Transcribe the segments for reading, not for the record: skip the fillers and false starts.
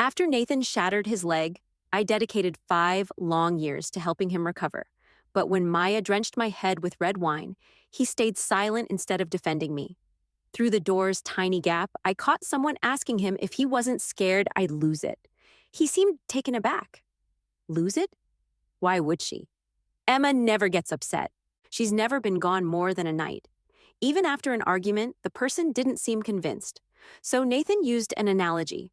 After Nathan shattered his leg, I dedicated 5 long years to helping him recover. But when Maya drenched my head with red wine, he stayed silent instead of defending me. Through the door's tiny gap, I caught someone asking him if he wasn't scared I'd lose it. He seemed taken aback. Lose it? Why would she? Emma never gets upset. She's never been gone more than a night. Even after an argument, the person didn't seem convinced. So Nathan used an analogy.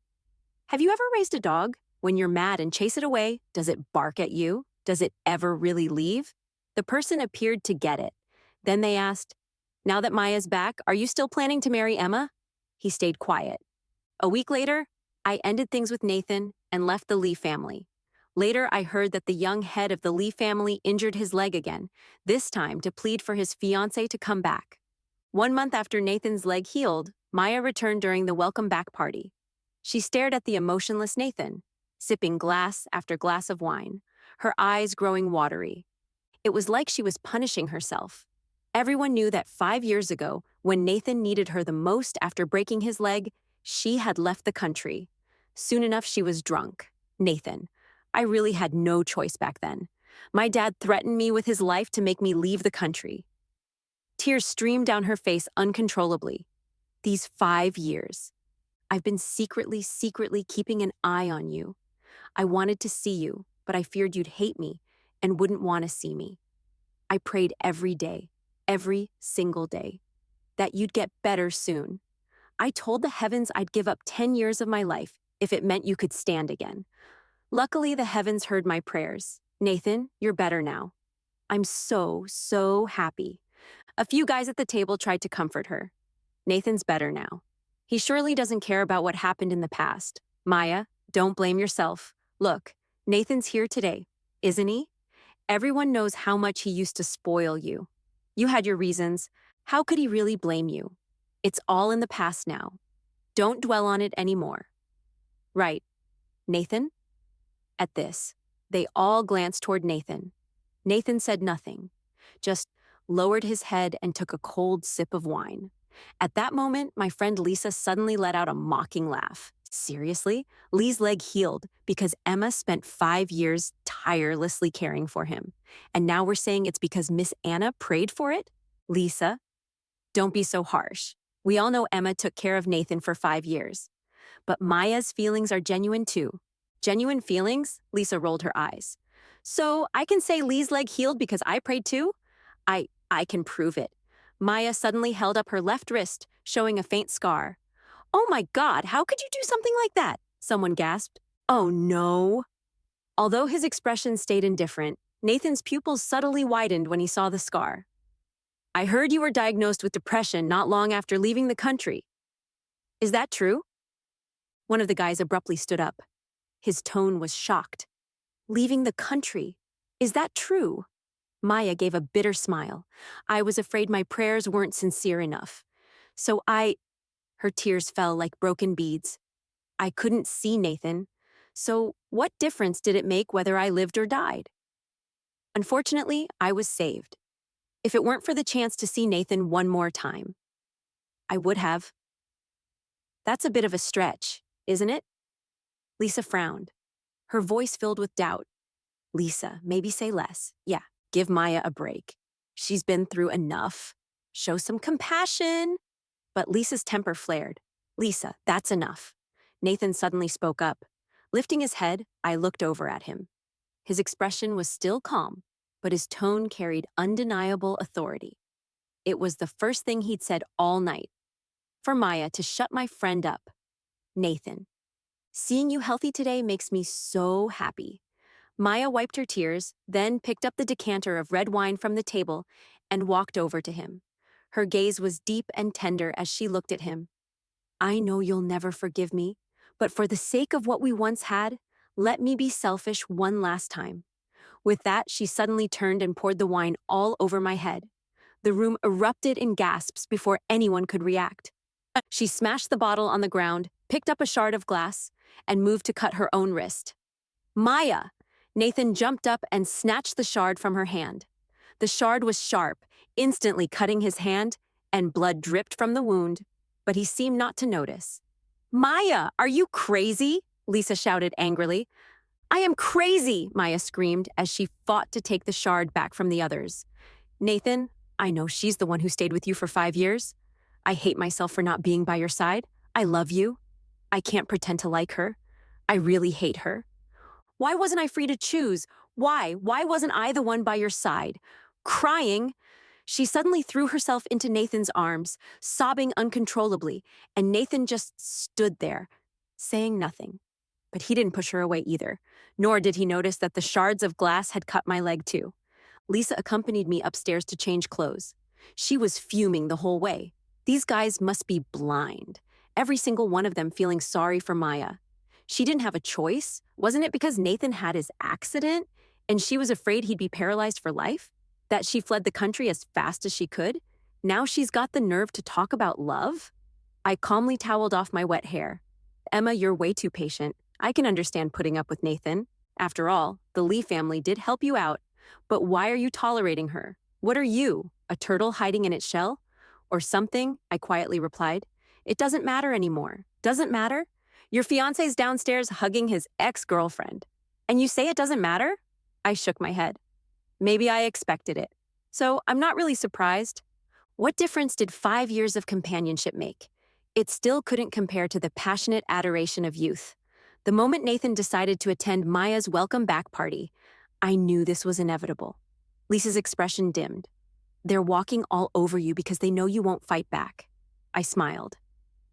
Have you ever raised a dog? When you're mad and chase it away, does it bark at you? Does it ever really leave? The person appeared to get it. Then they asked, now that Maya's back, are you still planning to marry Emma? He stayed quiet. A week later, I ended things with Nathan and left the Lee family. Later, I heard that the young head of the Lee family injured his leg again, this time to plead for his fiancée to come back. 1 month after Nathan's leg healed, Maya returned during the welcome back party. She stared at the emotionless Nathan, sipping glass after glass of wine, her eyes growing watery. It was like she was punishing herself. Everyone knew that 5 years ago, when Nathan needed her the most after breaking his leg, she had left the country. Soon enough, she was drunk. Nathan. I really had no choice back then. My dad threatened me with his life to make me leave the country. Tears streamed down her face uncontrollably. These 5 years. I've been secretly keeping an eye on you. I wanted to see you, but I feared you'd hate me and wouldn't want to see me. I prayed every day, every single day, that you'd get better soon. I told the heavens I'd give up 10 years of my life if it meant you could stand again. Luckily, the heavens heard my prayers. Nathan, you're better now. I'm so happy. A few guys at the table tried to comfort her. Nathan's better now. He surely doesn't care about what happened in the past. Maya, don't blame yourself. Look, Nathan's here today, isn't he? Everyone knows how much he used to spoil you. You had your reasons. How could he really blame you? It's all in the past now. Don't dwell on it anymore. Right. Nathan? At this, they all glanced toward Nathan. Nathan said nothing, just lowered his head and took a cold sip of wine. At that moment, my friend Lisa suddenly let out a mocking laugh. Seriously? Lee's leg healed because Emma spent 5 years tirelessly caring for him. And now we're saying it's because Miss Anna prayed for it? Lisa, don't be so harsh. We all know Emma took care of Nathan for 5 years. But Maya's feelings are genuine too. Genuine feelings? Lisa rolled her eyes. So I can say Lee's leg healed because I prayed too? I can prove it. Maya suddenly held up her left wrist, showing a faint scar. Oh my God, how could you do something like that? Someone gasped. Oh no. Although his expression stayed indifferent, Nathan's pupils subtly widened when he saw the scar. I heard you were diagnosed with depression not long after leaving the country. Is that true? One of the guys abruptly stood up. His tone was shocked. Leaving the country. Is that true? Maya gave a bitter smile. I was afraid my prayers weren't sincere enough. Her tears fell like broken beads. I couldn't see Nathan. So what difference did it make whether I lived or died? Unfortunately, I was saved. If it weren't for the chance to see Nathan one more time, I would have. That's a bit of a stretch, isn't it? Lisa frowned. Her voice filled with doubt. Lisa, maybe say less. Yeah, give Maya a break. She's been through enough. Show some compassion. But Lisa's temper flared. Lisa, that's enough. Nathan suddenly spoke up. Lifting his head, I looked over at him. His expression was still calm, but his tone carried undeniable authority. It was the first thing he'd said all night. For Maya to shut my friend up. Nathan, seeing you healthy today makes me so happy. Maya wiped her tears, then picked up the decanter of red wine from the table and walked over to him. Her gaze was deep and tender as she looked at him. I know you'll never forgive me, but for the sake of what we once had, let me be selfish one last time. With that, she suddenly turned and poured the wine all over my head. The room erupted in gasps before anyone could react. She smashed the bottle on the ground, picked up a shard of glass, and moved to cut her own wrist. Maya! Nathan jumped up and snatched the shard from her hand. The shard was sharp, instantly cutting his hand, and blood dripped from the wound, but he seemed not to notice. Maya, are you crazy? Lisa shouted angrily. I am crazy, Maya screamed as she fought to take the shard back from the others. Nathan, I know she's the one who stayed with you for 5 years. I hate myself for not being by your side. I love you. I can't pretend to like her. I really hate her. Why wasn't I free to choose? Why? Why wasn't I the one by your side? Crying, she suddenly threw herself into Nathan's arms, sobbing uncontrollably, and Nathan just stood there, saying nothing. But he didn't push her away either, nor did he notice that the shards of glass had cut my leg too. Lisa accompanied me upstairs to change clothes. She was fuming the whole way. These guys must be blind, every single one of them feeling sorry for Maya. She didn't have a choice. Wasn't it because Nathan had his accident and she was afraid he'd be paralyzed for life? That she fled the country as fast as she could? Now she's got the nerve to talk about love? I calmly toweled off my wet hair. Emma, you're way too patient. I can understand putting up with Nathan. After all, the Lee family did help you out. But why are you tolerating her? What are you, a turtle hiding in its shell? Or something, I quietly replied. It doesn't matter anymore. Doesn't matter? Your fiancé's downstairs hugging his ex-girlfriend. And you say it doesn't matter? I shook my head. Maybe I expected it. So I'm not really surprised. What difference did 5 years of companionship make? It still couldn't compare to the passionate adoration of youth. The moment Nathan decided to attend Maya's welcome back party, I knew this was inevitable. Lisa's expression dimmed. They're walking all over you because they know you won't fight back. I smiled.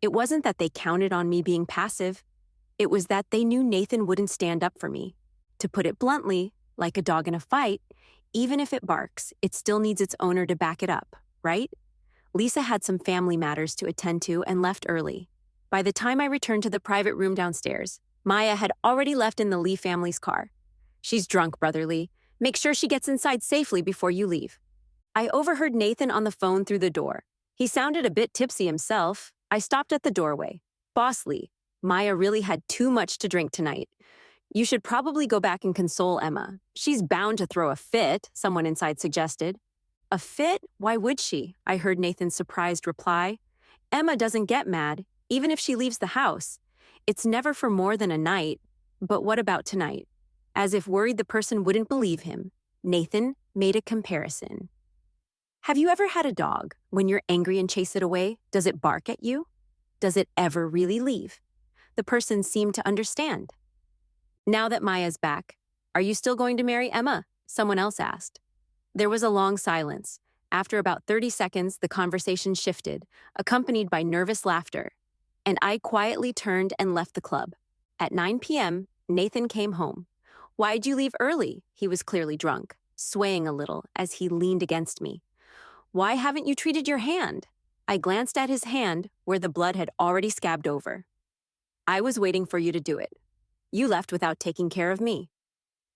It wasn't that they counted on me being passive. It was that they knew Nathan wouldn't stand up for me. To put it bluntly, like a dog in a fight, even if it barks, it still needs its owner to back it up, right? Lisa had some family matters to attend to and left early. By the time I returned to the private room downstairs, Maya had already left in the Lee family's car. She's drunk, Brother Lee. Make sure she gets inside safely before you leave. I overheard Nathan on the phone through the door. He sounded a bit tipsy himself. I stopped at the doorway. Boss Lee, Maya really had too much to drink tonight. You should probably go back and console Emma. She's bound to throw a fit, someone inside suggested. A fit? Why would she? I heard Nathan's surprised reply. Emma doesn't get mad, even if she leaves the house. It's never for more than a night. But what about tonight? As if worried the person wouldn't believe him, Nathan made a comparison. Have you ever had a dog? When you're angry and chase it away, does it bark at you? Does it ever really leave? The person seemed to understand. Now that Maya's back, are you still going to marry Emma? Someone else asked. There was a long silence. After about 30 seconds, the conversation shifted, accompanied by nervous laughter, and I quietly turned and left the club. At 9 p.m., Nathan came home. Why'd you leave early? He was clearly drunk, swaying a little as he leaned against me. Why haven't you treated your hand? I glanced at his hand where the blood had already scabbed over. I was waiting for you to do it. You left without taking care of me,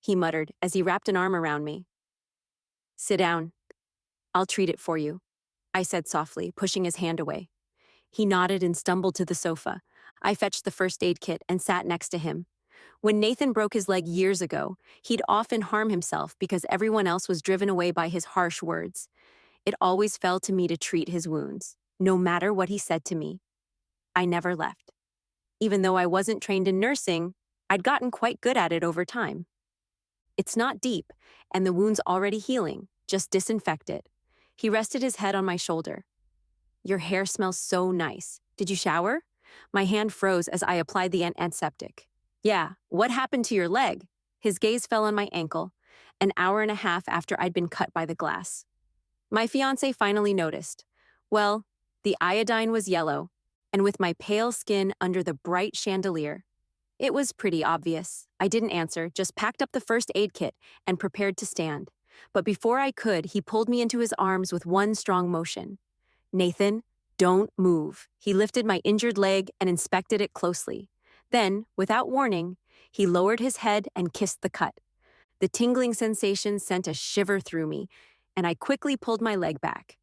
he muttered as he wrapped an arm around me. Sit down. I'll treat it for you, I said softly, pushing his hand away. He nodded and stumbled to the sofa. I fetched the first aid kit and sat next to him. When Nathan broke his leg years ago, he'd often harm himself because everyone else was driven away by his harsh words. It always fell to me to treat his wounds, no matter what he said to me. I never left. Even though I wasn't trained in nursing, I'd gotten quite good at it over time. It's not deep, and the wound's already healing. Just disinfect it. He rested his head on my shoulder. Your hair smells so nice. Did you shower? My hand froze as I applied the antiseptic. Yeah, what happened to your leg? His gaze fell on my ankle, an hour and a half after I'd been cut by the glass. My fiancé finally noticed. Well, the iodine was yellow, and with my pale skin under the bright chandelier. It was pretty obvious. I didn't answer, just packed up the first aid kit and prepared to stand. But before I could, he pulled me into his arms with one strong motion. Nathan, don't move. He lifted my injured leg and inspected it closely. Then, without warning, he lowered his head and kissed the cut. The tingling sensation sent a shiver through me, and I quickly pulled my leg back.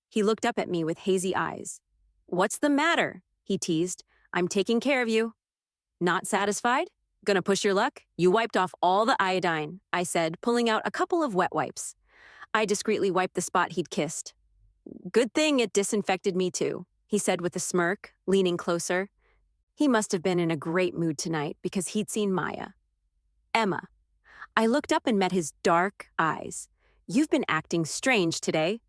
He looked up at me with hazy eyes. What's the matter? He teased. I'm taking care of you. Not satisfied? Gonna push your luck? You wiped off all the iodine, I said, pulling out a couple of wet wipes. I discreetly wiped the spot he'd kissed. Good thing it disinfected me too, he said with a smirk, leaning closer. He must have been in a great mood tonight because he'd seen Maya. Emma. I looked up and met his dark eyes. You've been acting strange today.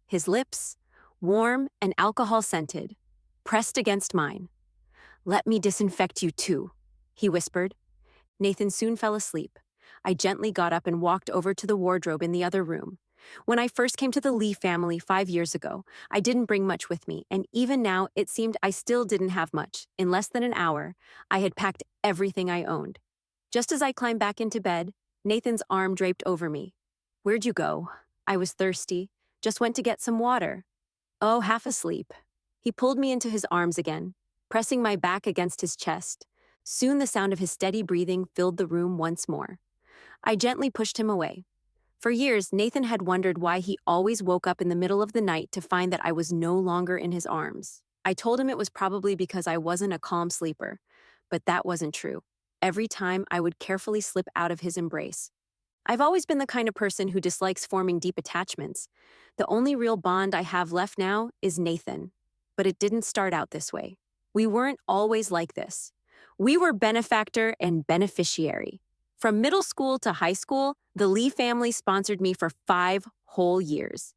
His lips, warm and alcohol-scented, pressed against mine. Let me disinfect you too, he whispered. Nathan soon fell asleep. I gently got up and walked over to the wardrobe in the other room. When I first came to the Lee family 5 years ago, I didn't bring much with me, and even now it seemed I still didn't have much. In less than an hour, I had packed everything I owned. Just as I climbed back into bed, Nathan's arm draped over me. Where'd you go? I was thirsty. Just went to get some water. Oh, half asleep. He pulled me into his arms again, pressing my back against his chest. Soon the sound of his steady breathing filled the room once more. I gently pushed him away. For years, Nathan had wondered why he always woke up in the middle of the night to find that I was no longer in his arms. I told him it was probably because I wasn't a calm sleeper, but that wasn't true. Every time, I would carefully slip out of his embrace. I've always been the kind of person who dislikes forming deep attachments. The only real bond I have left now is Nathan. But it didn't start out this way. We weren't always like this. We were benefactor and beneficiary. From middle school to high school, the Lee family sponsored me for 5 whole years.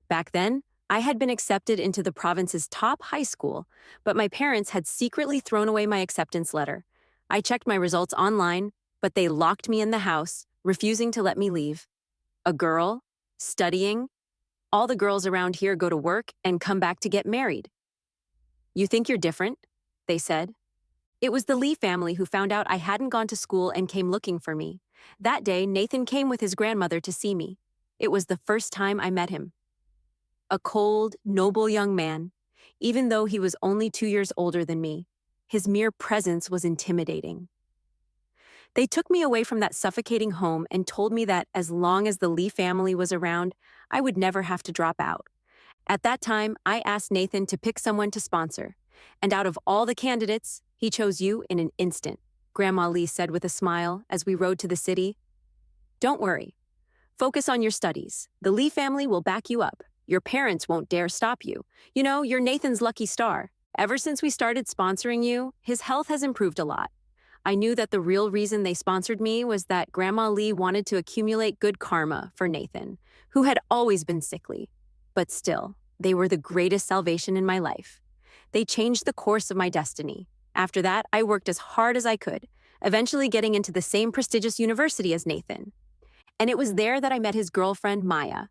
Back then, I had been accepted into the province's top high school, but my parents had secretly thrown away my acceptance letter. I checked my results online, but they locked me in the house, refusing to let me leave. A girl, studying. All the girls around here go to work and come back to get married. You think you're different? They said. It was the Lee family who found out I hadn't gone to school and came looking for me. That day, Nathan came with his grandmother to see me. It was the first time I met him. A cold, noble young man. Even though he was only 2 years older than me, his mere presence was intimidating. They took me away from that suffocating home and told me that as long as the Lee family was around, I would never have to drop out. At that time, I asked Nathan to pick someone to sponsor. And out of all the candidates, he chose you in an instant, Grandma Lee said with a smile as we rode to the city. Don't worry. Focus on your studies. The Lee family will back you up. Your parents won't dare stop you. You know, you're Nathan's lucky star. Ever since we started sponsoring you, his health has improved a lot. I knew that the real reason they sponsored me was that Grandma Lee wanted to accumulate good karma for Nathan, who had always been sickly. But still, they were the greatest salvation in my life. They changed the course of my destiny. After that, I worked as hard as I could, eventually getting into the same prestigious university as Nathan. And it was there that I met his girlfriend, Maya.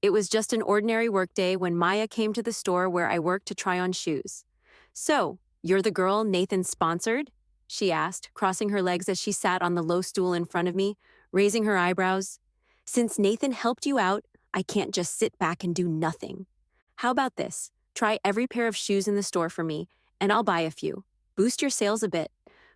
It was just an ordinary workday when Maya came to the store where I worked to try on shoes. So, you're the girl Nathan sponsored? She asked, crossing her legs as she sat on the low stool in front of me, raising her eyebrows. Since Nathan helped you out, I can't just sit back and do nothing. How about this? Try every pair of shoes in the store for me, and I'll buy a few. Boost your sales a bit.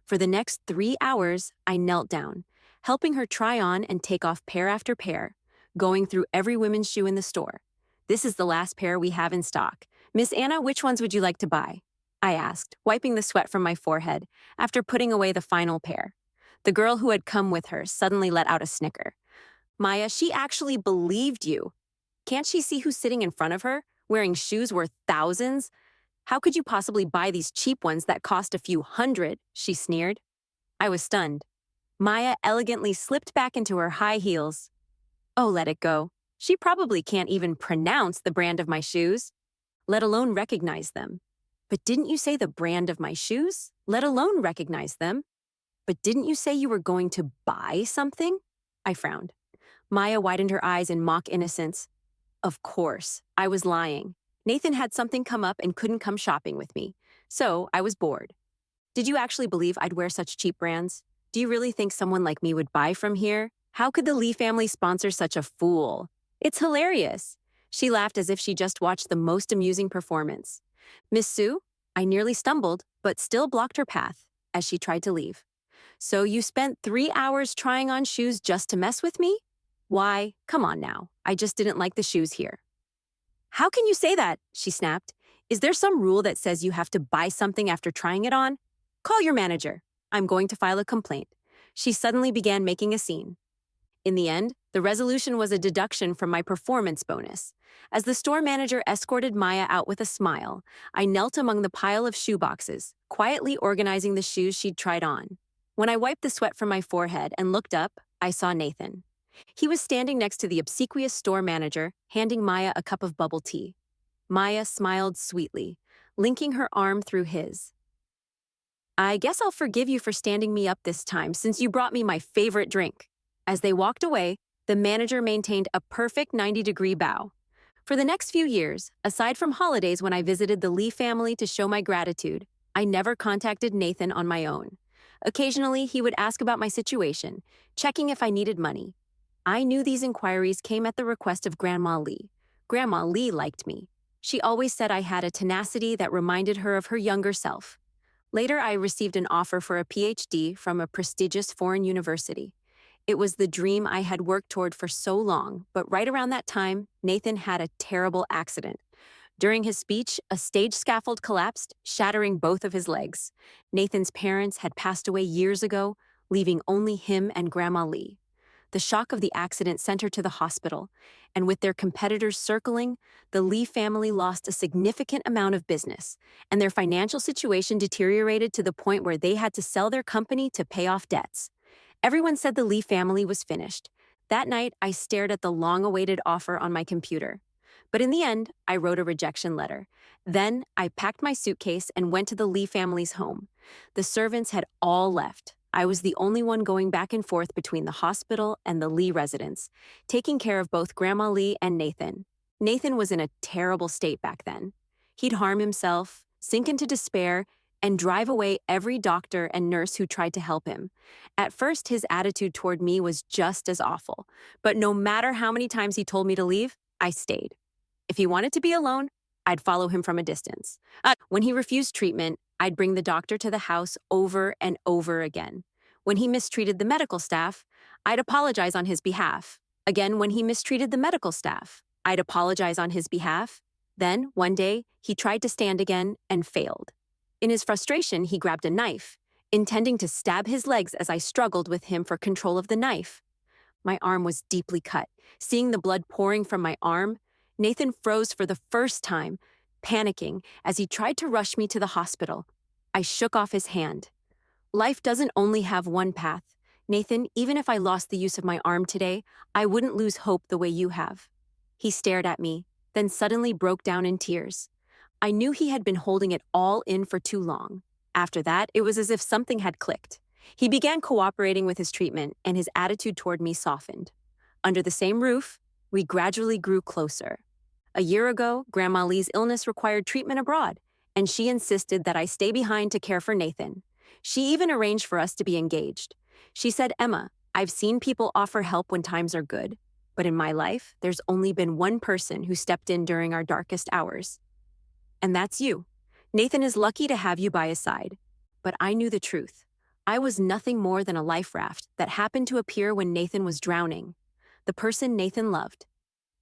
For the next 3 hours, I knelt down, helping her try on and take off pair after pair, going through every women's shoe in the store. This is the last pair we have in stock. Miss Anna, which ones would you like to buy? I asked, wiping the sweat from my forehead after putting away the final pair. The girl who had come with her suddenly let out a snicker. Maya, she actually believed you. Can't she see who's sitting in front of her, wearing shoes worth thousands? How could you possibly buy these cheap ones that cost a few hundred? She sneered. I was stunned. Maya elegantly slipped back into her high heels. Oh, let it go. She probably can't even pronounce the brand of my shoes, let alone recognize them. But didn't you say the brand of my shoes? Let alone recognize them. But didn't you say you were going to buy something? I frowned. Maya widened her eyes in mock innocence. Of course, I was lying. Nathan had something come up and couldn't come shopping with me, so I was bored. Did you actually believe I'd wear such cheap brands? Do you really think someone like me would buy from here? How could the Lee family sponsor such a fool? It's hilarious. She laughed as if she just watched the most amusing performance. Miss Sue? I nearly stumbled, but still blocked her path as she tried to leave. So you spent 3 hours trying on shoes just to mess with me? Why, come on now. I just didn't like the shoes here. How can you say that? She snapped. Is there some rule that says you have to buy something after trying it on? Call your manager. I'm going to file a complaint. She suddenly began making a scene. In the end, the resolution was a deduction from my performance bonus. As the store manager escorted Maya out with a smile, I knelt among the pile of shoeboxes, quietly organizing the shoes she'd tried on. When I wiped the sweat from my forehead and looked up, I saw Nathan. He was standing next to the obsequious store manager, handing Maya a cup of bubble tea. Maya smiled sweetly, linking her arm through his. I guess I'll forgive you for standing me up this time since you brought me my favorite drink. As they walked away, the manager maintained a perfect 90-degree bow. For the next few years, aside from holidays when I visited the Lee family to show my gratitude, I never contacted Nathan on my own. Occasionally, he would ask about my situation, checking if I needed money. I knew these inquiries came at the request of Grandma Lee. Grandma Lee liked me. She always said I had a tenacity that reminded her of her younger self. Later, I received an offer for a PhD from a prestigious foreign university. It was the dream I had worked toward for so long, but right around that time, Nathan had a terrible accident. During his speech, a stage scaffold collapsed, shattering both of his legs. Nathan's parents had passed away years ago, leaving only him and Grandma Lee. The shock of the accident sent her to the hospital, and with their competitors circling, the Lee family lost a significant amount of business, and their financial situation deteriorated to the point where they had to sell their company to pay off debts. Everyone said the Lee family was finished. That night, I stared at the long-awaited offer on my computer. But in the end, I wrote a rejection letter. Then, I packed my suitcase and went to the Lee family's home. The servants had all left. I was the only one going back and forth between the hospital and the Lee residence, taking care of both Grandma Lee and Nathan. Nathan was in a terrible state back then. He'd harm himself, sink into despair, and drive away every doctor and nurse who tried to help him. At first, his attitude toward me was just as awful, but no matter how many times he told me to leave, I stayed. If he wanted to be alone, I'd follow him from a distance. When he refused treatment, I'd bring the doctor to the house over and over again. When he mistreated the medical staff, I'd apologize on his behalf. Again, when he mistreated the medical staff, I'd apologize on his behalf. Then, one day, he tried to stand again and failed. In his frustration, he grabbed a knife, intending to stab his legs as I struggled with him for control of the knife. My arm was deeply cut. Seeing the blood pouring from my arm, Nathan froze for the first time, panicking as he tried to rush me to the hospital. I shook off his hand. Life doesn't only have one path. Nathan, even if I lost the use of my arm today, I wouldn't lose hope the way you have. He stared at me, then suddenly broke down in tears. I knew he had been holding it all in for too long. After that, it was as if something had clicked. He began cooperating with his treatment, and his attitude toward me softened. Under the same roof, we gradually grew closer. A year ago, Grandma Lee's illness required treatment abroad, and she insisted that I stay behind to care for Nathan. She even arranged for us to be engaged. She said, "Emma, I've seen people offer help when times are good, but in my life, there's only been one person who stepped in during our darkest hours. And that's you. Nathan is lucky to have you by his side." But I knew the truth. I was nothing more than a life raft that happened to appear when Nathan was drowning. The person Nathan loved.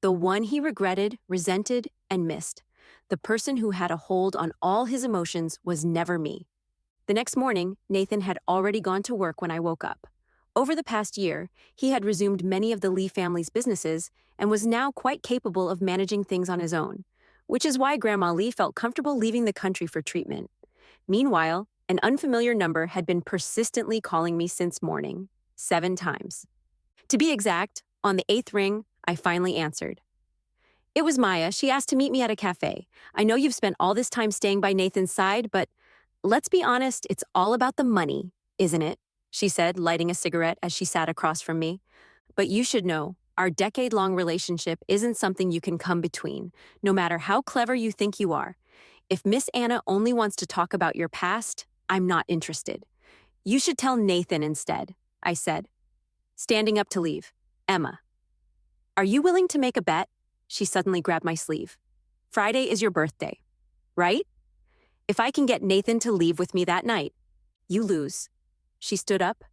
The one he regretted, resented, and missed. The person who had a hold on all his emotions was never me. The next morning, Nathan had already gone to work when I woke up. Over the past year, he had resumed many of the Lee family's businesses and was now quite capable of managing things on his own, which is why Grandma Lee felt comfortable leaving the country for treatment. Meanwhile, an unfamiliar number had been persistently calling me since morning, 7 times. To be exact, on the 8th ring, I finally answered. It was Maya. She asked to meet me at a cafe. I know you've spent all this time staying by Nathan's side, but let's be honest, it's all about the money, isn't it? She said, lighting a cigarette as she sat across from me. But you should know, our decade-long relationship isn't something you can come between, no matter how clever you think you are. If Miss Anna only wants to talk about your past, I'm not interested. You should tell Nathan instead, I said. Standing up to leave. Emma. Are you willing to make a bet? She suddenly grabbed my sleeve. Friday is your birthday, right? If I can get Nathan to leave with me that night, you lose. She stood up,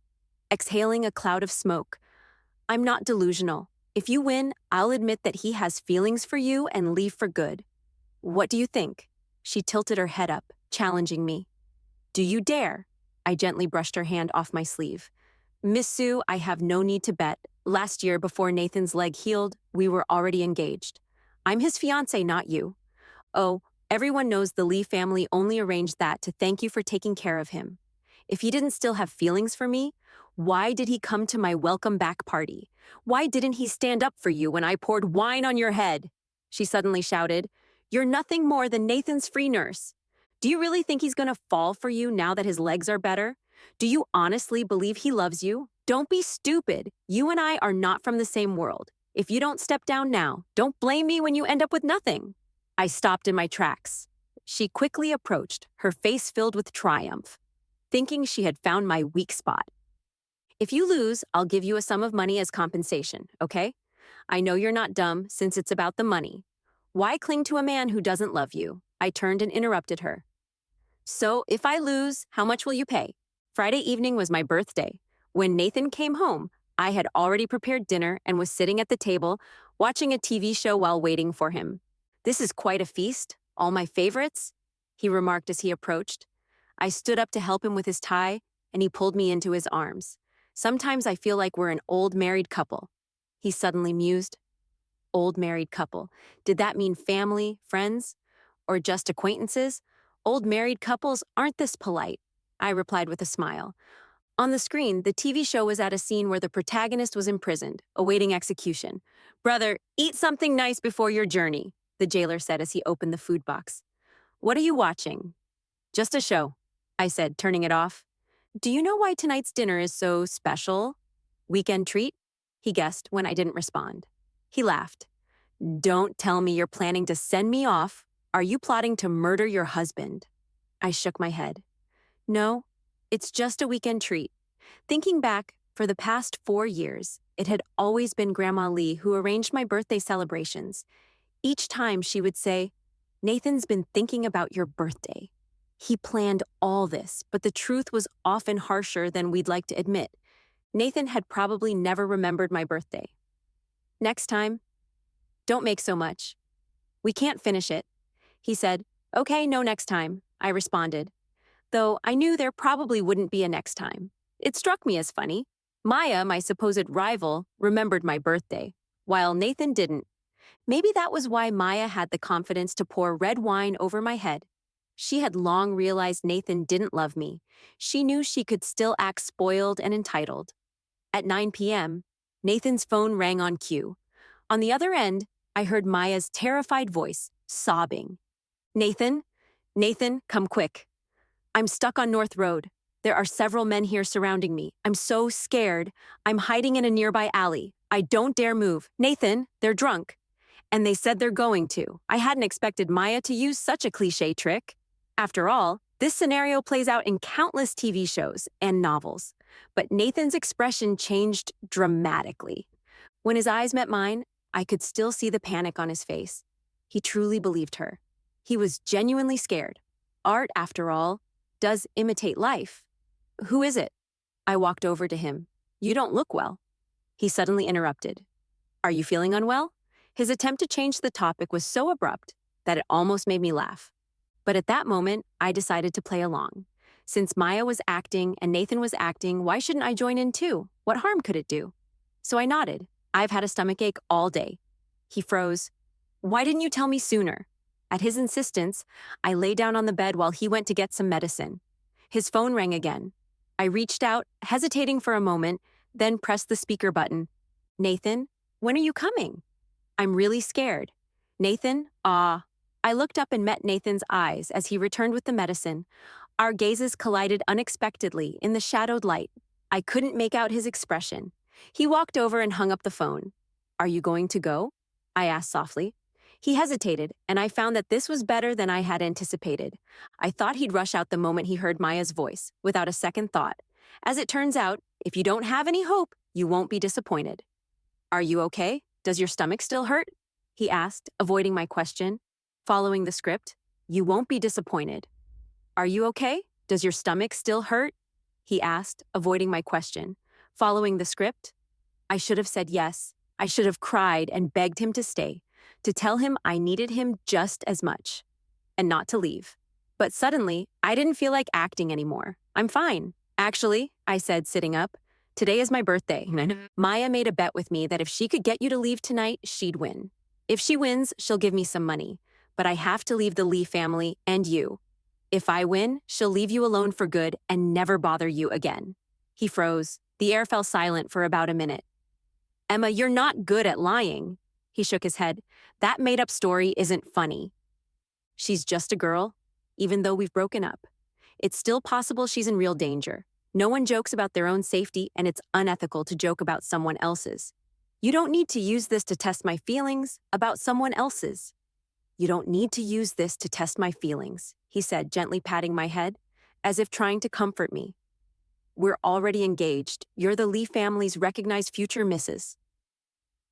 exhaling a cloud of smoke. I'm not delusional. If you win, I'll admit that he has feelings for you and leave for good. What do you think? She tilted her head up, challenging me. Do you dare? I gently brushed her hand off my sleeve. Miss Sue, I have no need to bet. Last year, before Nathan's leg healed, we were already engaged. I'm his fiance, not you. Oh, everyone knows the Lee family only arranged that to thank you for taking care of him. If he didn't still have feelings for me, why did he come to my welcome back party? Why didn't he stand up for you when I poured wine on your head? She suddenly shouted, You're nothing more than Nathan's free nurse. Do you really think he's gonna fall for you now that his legs are better? Do you honestly believe he loves you? Don't be stupid. You and I are not from the same world. If you don't step down now, don't blame me when you end up with nothing. I stopped in my tracks. She quickly approached, her face filled with triumph, thinking she had found my weak spot. If you lose, I'll give you a sum of money as compensation, okay? I know you're not dumb, since it's about the money. Why cling to a man who doesn't love you? I turned and interrupted her. So, if I lose, how much will you pay? Friday evening was my birthday. When Nathan came home, I had already prepared dinner and was sitting at the table, watching a TV show while waiting for him. This is quite a feast, all my favorites, he remarked as he approached. I stood up to help him with his tie, and he pulled me into his arms. Sometimes I feel like we're an old married couple. He suddenly mused. Old married couple. Did that mean family, friends, or just acquaintances? Old married couples aren't this polite, I replied with a smile. On the screen, the TV show was at a scene where the protagonist was imprisoned, awaiting execution. Brother, eat something nice before your journey, the jailer said as he opened the food box. What are you watching? Just a show, I said, turning it off. Do you know why tonight's dinner is so special? Weekend treat? He guessed when I didn't respond. He laughed. Don't tell me you're planning to send me off. Are you plotting to murder your husband? I shook my head. No, it's just a weekend treat. Thinking back, for the past 4 years, it had always been Grandma Lee who arranged my birthday celebrations. Each time she would say, Nathan's been thinking about your birthday. He planned all this, but the truth was often harsher than we'd like to admit. Nathan had probably never remembered my birthday. Next time, don't make so much. We can't finish it. He said, Okay, no next time, I responded, though I knew there probably wouldn't be a next time. It struck me as funny. Maya, my supposed rival, remembered my birthday, while Nathan didn't. Maybe that was why Maya had the confidence to pour red wine over my head. She had long realized Nathan didn't love me. She knew she could still act spoiled and entitled. At 9 p.m., Nathan's phone rang on cue. On the other end, I heard Maya's terrified voice, sobbing. Nathan? Nathan, come quick. I'm stuck on North Road. There are several men here surrounding me. I'm so scared. I'm hiding in a nearby alley. I don't dare move. Nathan, they're drunk. And they said they're going to. I hadn't expected Maya to use such a cliché trick. After all, this scenario plays out in countless TV shows and novels. But Nathan's expression changed dramatically. When his eyes met mine, I could still see the panic on his face. He truly believed her. He was genuinely scared. Art, after all, does imitate life. Who is it? I walked over to him. You don't look well. He suddenly interrupted. Are you feeling unwell? His attempt to change the topic was so abrupt that it almost made me laugh. But at that moment, I decided to play along. Since Maya was acting and Nathan was acting, why shouldn't I join in too? What harm could it do? So I nodded. I've had a stomachache all day. He froze. Why didn't you tell me sooner? At his insistence, I lay down on the bed while he went to get some medicine. His phone rang again. I reached out, hesitating for a moment, then pressed the speaker button. Nathan, when are you coming? I'm really scared. Nathan, I looked up and met Nathan's eyes as he returned with the medicine. Our gazes collided unexpectedly in the shadowed light. I couldn't make out his expression. He walked over and hung up the phone. Are you going to go? I asked softly. He hesitated, and I found that this was better than I had anticipated. I thought he'd rush out the moment he heard Maya's voice, without a second thought. As it turns out, if you don't have any hope, you won't be disappointed. Are you okay? Does your stomach still hurt? He asked, avoiding my question. Following the script, you won't be disappointed. Are you okay? Does your stomach still hurt? He asked, avoiding my question. Following the script, I should have said yes. I should have cried and begged him to stay, to tell him I needed him just as much, and not to leave. But suddenly, I didn't feel like acting anymore. I'm fine. Actually, I said, sitting up, Today is my birthday. Maya made a bet with me that if she could get you to leave tonight, she'd win. If she wins, she'll give me some money. But I have to leave the Lee family and you. If I win, she'll leave you alone for good and never bother you again. He froze. The air fell silent for about a minute. Emma, you're not good at lying. He shook his head. That made-up story isn't funny. She's just a girl, even though we've broken up. It's still possible she's in real danger. No one jokes about their own safety, and it's unethical to joke about someone else's. You don't need to use this to test my feelings about someone else's. You don't need to use this to test my feelings, he said, gently patting my head, as if trying to comfort me. We're already engaged. You're the Lee family's recognized future missus.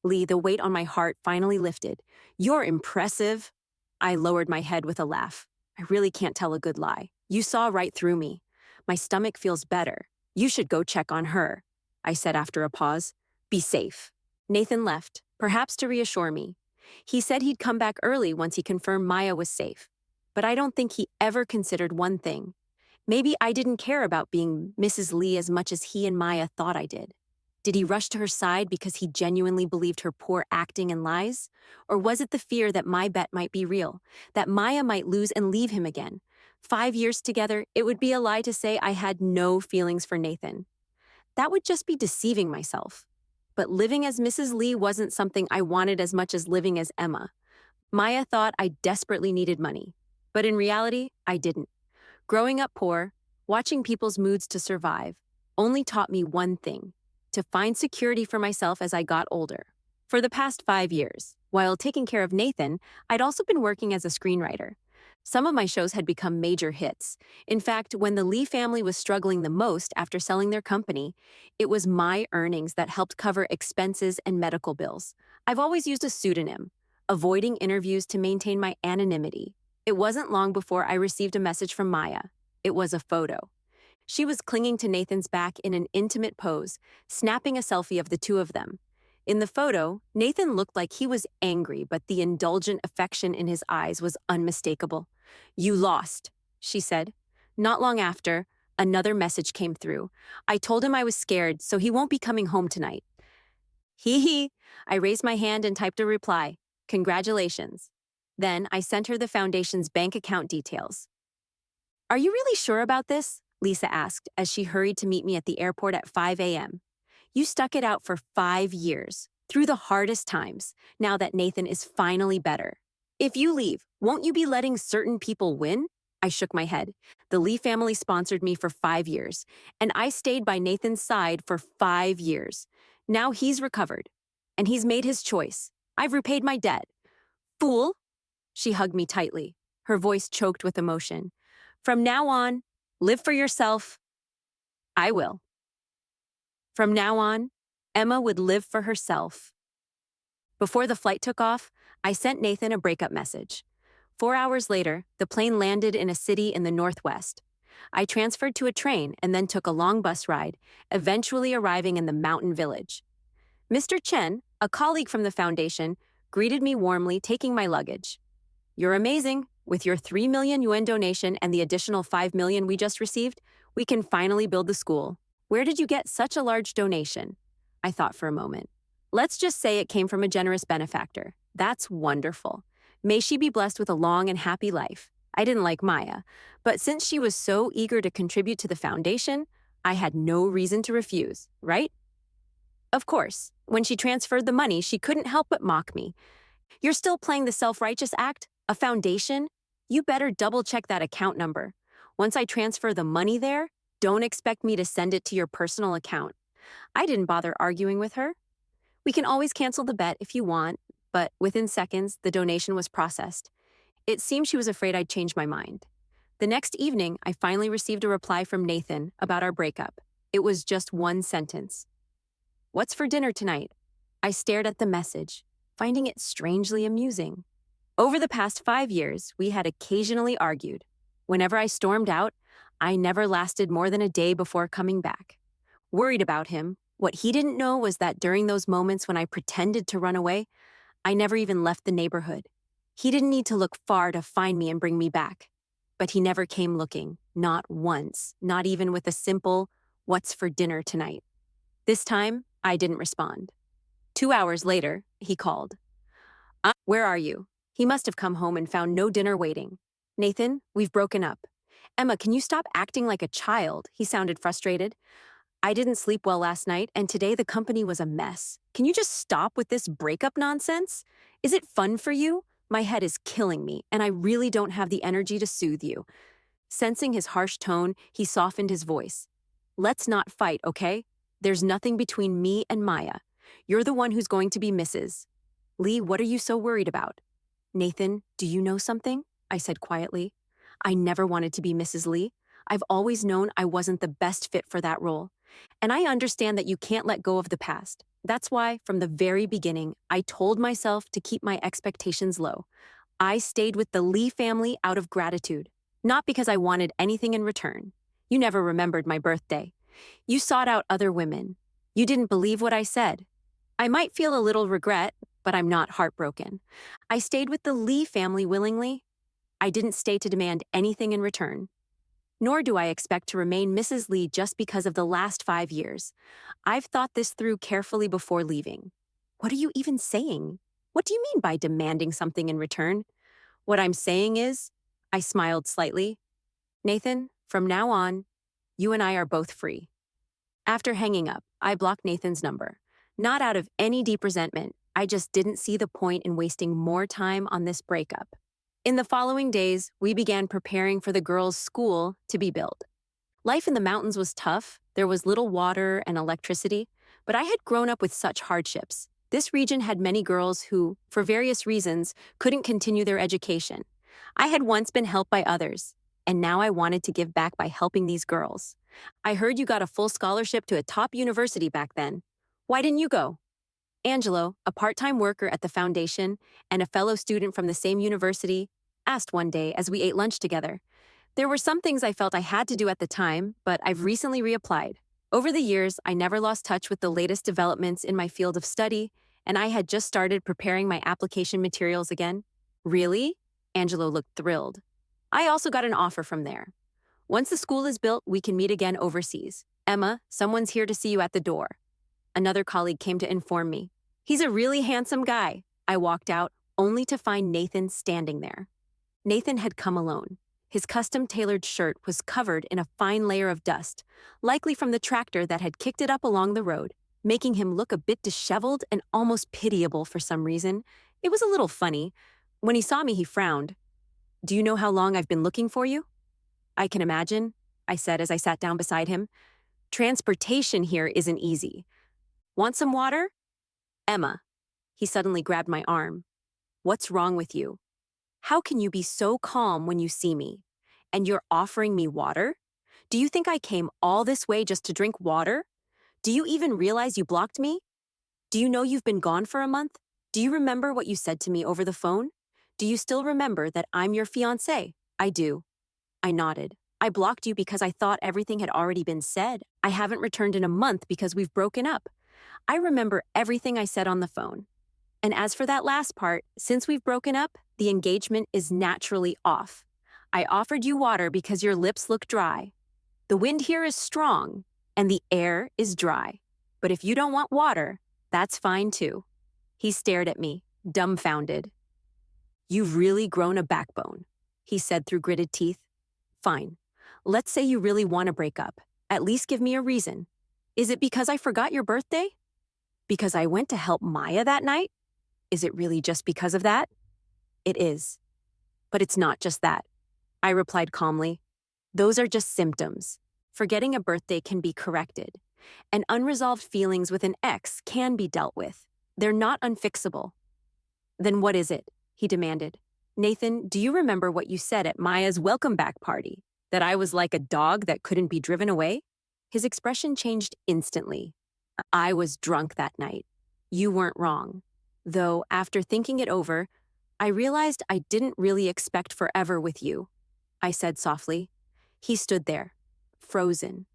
Lee, the weight on my heart finally lifted. You're impressive. I lowered my head with a laugh. I really can't tell a good lie. You saw right through me. My stomach feels better. You should go check on her, I said after a pause. Be safe. Nathan left, perhaps to reassure me. He said he'd come back early once he confirmed Maya was safe. But I don't think he ever considered one thing. Maybe I didn't care about being Mrs. Lee as much as he and Maya thought I did. Did he rush to her side because he genuinely believed her poor acting and lies? Or was it the fear that my bet might be real, that Maya might lose and leave him again? 5 years together, it would be a lie to say I had no feelings for Nathan. That would just be deceiving myself. But living as Mrs. Lee wasn't something I wanted as much as living as Emma. Maya thought I desperately needed money. But in reality, I didn't. Growing up poor, watching people's moods to survive, only taught me one thing: to find security for myself as I got older. For the past 5 years, while taking care of Nathan, I'd also been working as a screenwriter. Some of my shows had become major hits. In fact, when the Lee family was struggling the most after selling their company, it was my earnings that helped cover expenses and medical bills. I've always used a pseudonym, avoiding interviews to maintain my anonymity. It wasn't long before I received a message from Maya. It was a photo. She was clinging to Nathan's back in an intimate pose, snapping a selfie of the two of them. In the photo, Nathan looked like he was angry, but the indulgent affection in his eyes was unmistakable. You lost, she said. Not long after, another message came through. I told him I was scared, so he won't be coming home tonight. Hee hee. I raised my hand and typed a reply. Congratulations. Then I sent her the foundation's bank account details. Are you really sure about this? Lisa asked as she hurried to meet me at the airport at 5 a.m. You stuck it out for 5 years, through the hardest times, now that Nathan is finally better. If you leave, won't you be letting certain people win? I shook my head. The Lee family sponsored me for 5 years, and I stayed by Nathan's side for 5 years. Now he's recovered, and he's made his choice. I've repaid my debt. Fool! She hugged me tightly, her voice choked with emotion. From now on, live for yourself. I will. From now on, Emma would live for herself. Before the flight took off, I sent Nathan a breakup message. 4 hours later, the plane landed in a city in the northwest. I transferred to a train and then took a long bus ride, eventually arriving in the mountain village. Mr. Chen, a colleague from the foundation, greeted me warmly, taking my luggage. You're amazing. With your 3 million yuan donation and the additional 5 million we just received, we can finally build the school. Where did you get such a large donation? I thought for a moment. Let's just say it came from a generous benefactor. That's wonderful. May she be blessed with a long and happy life. I didn't like Maya, but since she was so eager to contribute to the foundation, I had no reason to refuse, right? Of course, when she transferred the money, she couldn't help but mock me. You're still playing the self-righteous act? A foundation? You better double-check that account number. Once I transfer the money there, don't expect me to send it to your personal account. I didn't bother arguing with her. We can always cancel the bet if you want, but within seconds, the donation was processed. It seemed she was afraid I'd change my mind. The next evening, I finally received a reply from Nathan about our breakup. It was just one sentence. What's for dinner tonight? I stared at the message, finding it strangely amusing. Over the past 5 years, we had occasionally argued. Whenever I stormed out, I never lasted more than a day before coming back. Worried about him, what he didn't know was that during those moments when I pretended to run away, I never even left the neighborhood. He didn't need to look far to find me and bring me back. But he never came looking, not once, not even with a simple, "What's for dinner tonight?" This time, I didn't respond. 2 hours later, he called. Where are you? He must have come home and found no dinner waiting. Nathan, we've broken up. Emma, can you stop acting like a child? He sounded frustrated. I didn't sleep well last night, and today the company was a mess. Can you just stop with this breakup nonsense? Is it fun for you? My head is killing me, and I really don't have the energy to soothe you. Sensing his harsh tone, he softened his voice. Let's not fight, okay? There's nothing between me and Maya. You're the one who's going to be Mrs. Lee, what are you so worried about? Nathan, do you know something? I said quietly. I never wanted to be Mrs. Lee. I've always known I wasn't the best fit for that role. And I understand that you can't let go of the past. That's why, from the very beginning, I told myself to keep my expectations low. I stayed with the Lee family out of gratitude, not because I wanted anything in return. You never remembered my birthday. You sought out other women. You didn't believe what I said. I might feel a little regret, but I'm not heartbroken. I stayed with the Lee family willingly. I didn't stay to demand anything in return. Nor do I expect to remain Mrs. Lee just because of the last 5 years. I've thought this through carefully before leaving. What are you even saying? What do you mean by demanding something in return? What I'm saying is, I smiled slightly. Nathan, from now on, you and I are both free. After hanging up, I blocked Nathan's number. Not out of any deep resentment, I just didn't see the point in wasting more time on this breakup. In the following days, we began preparing for the girls' school to be built. Life in the mountains was tough. There was little water and electricity, but I had grown up with such hardships. This region had many girls who, for various reasons, couldn't continue their education. I had once been helped by others, and now I wanted to give back by helping these girls. I heard you got a full scholarship to a top university back then. Why didn't you go? Angelo, a part-time worker at the foundation and a fellow student from the same university, asked one day as we ate lunch together. There were some things I felt I had to do at the time, but I've recently reapplied. Over the years, I never lost touch with the latest developments in my field of study, and I had just started preparing my application materials again. Really? Angelo looked thrilled. I also got an offer from there. Once the school is built, we can meet again overseas. Emma, someone's here to see you at the door. Another colleague came to inform me. He's a really handsome guy. I walked out, only to find Nathan standing there. Nathan had come alone. His custom-tailored shirt was covered in a fine layer of dust, likely from the tractor that had kicked it up along the road, making him look a bit disheveled and almost pitiable for some reason. It was a little funny. When he saw me, he frowned. Do you know how long I've been looking for you? I can imagine, I said as I sat down beside him. Transportation here isn't easy. Want some water? Emma. He suddenly grabbed my arm. What's wrong with you? How can you be so calm when you see me? And you're offering me water? Do you think I came all this way just to drink water? Do you even realize you blocked me? Do you know you've been gone for a month? Do you remember what you said to me over the phone? Do you still remember that I'm your fiancé? I do. I nodded. I blocked you because I thought everything had already been said. I haven't returned in a month because we've broken up. I remember everything I said on the phone. And as for that last part, since we've broken up, the engagement is naturally off. I offered you water because your lips look dry. The wind here is strong, and the air is dry. But if you don't want water, that's fine too. He stared at me, dumbfounded. You've really grown a backbone, he said through gritted teeth. Fine. Let's say you really want to break up. At least give me a reason. Is it because I forgot your birthday? Because I went to help Maya that night? Is it really just because of that? It is. But it's not just that. I replied calmly. Those are just symptoms. Forgetting a birthday can be corrected. And unresolved feelings with an ex can be dealt with. They're not unfixable. Then what is it? He demanded. Nathan, do you remember what you said at Maya's welcome back party? That I was like a dog that couldn't be driven away? His expression changed instantly. I was drunk that night. You weren't wrong. Though, after thinking it over, I realized I didn't really expect forever with you, I said softly. He stood there, frozen.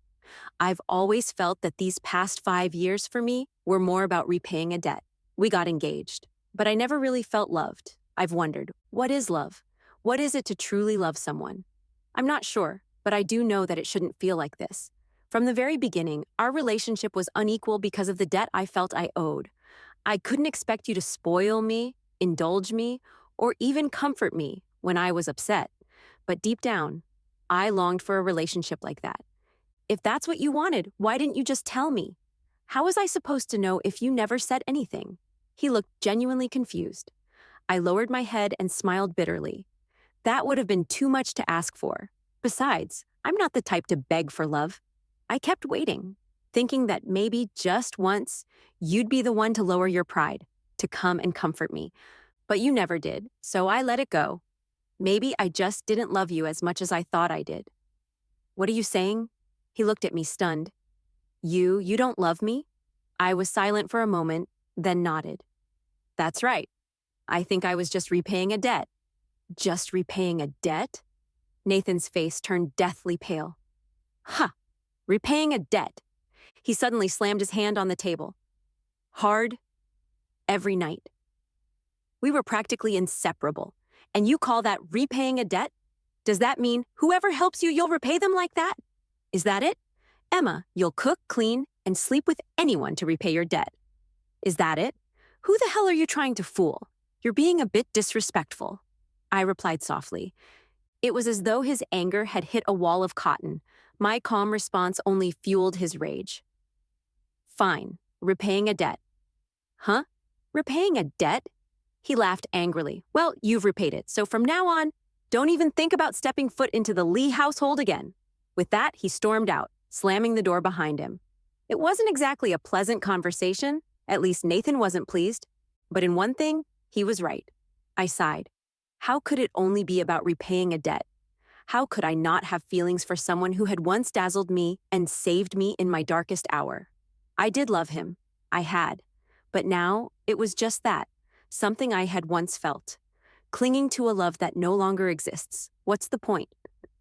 I've always felt that these past 5 years for me were more about repaying a debt. We got engaged, but I never really felt loved. I've wondered, what is love? What is it to truly love someone? I'm not sure, but I do know that it shouldn't feel like this. From the very beginning, our relationship was unequal because of the debt I felt I owed. I couldn't expect you to spoil me, indulge me, or even comfort me when I was upset. But deep down, I longed for a relationship like that. If that's what you wanted, why didn't you just tell me? How was I supposed to know if you never said anything? He looked genuinely confused. I lowered my head and smiled bitterly. That would have been too much to ask for. Besides, I'm not the type to beg for love. I kept waiting, thinking that maybe just once, you'd be the one to lower your pride, to come and comfort me. But you never did, so I let it go. Maybe I just didn't love you as much as I thought I did. What are you saying? He looked at me stunned. You don't love me? I was silent for a moment, then nodded. That's right. I think I was just repaying a debt. Just repaying a debt? Nathan's face turned deathly pale. Huh, repaying a debt. He suddenly slammed his hand on the table. Hard, every night. We were practically inseparable. And you call that repaying a debt? Does that mean whoever helps you, you'll repay them like that? Is that it? Emma, you'll cook, clean, and sleep with anyone to repay your debt. Is that it? Who the hell are you trying to fool? You're being a bit disrespectful. I replied softly. It was as though his anger had hit a wall of cotton. My calm response only fueled his rage. Fine, repaying a debt. Huh? Repaying a debt? He laughed angrily. Well, you've repaid it, so from now on, don't even think about stepping foot into the Lee household again. With that, he stormed out, slamming the door behind him. It wasn't exactly a pleasant conversation, at least Nathan wasn't pleased. But in one thing, he was right. I sighed. How could it only be about repaying a debt? How could I not have feelings for someone who had once dazzled me and saved me in my darkest hour? I did love him. I had. But now, it was just that, something I had once felt. Clinging to a love that no longer exists. What's the point?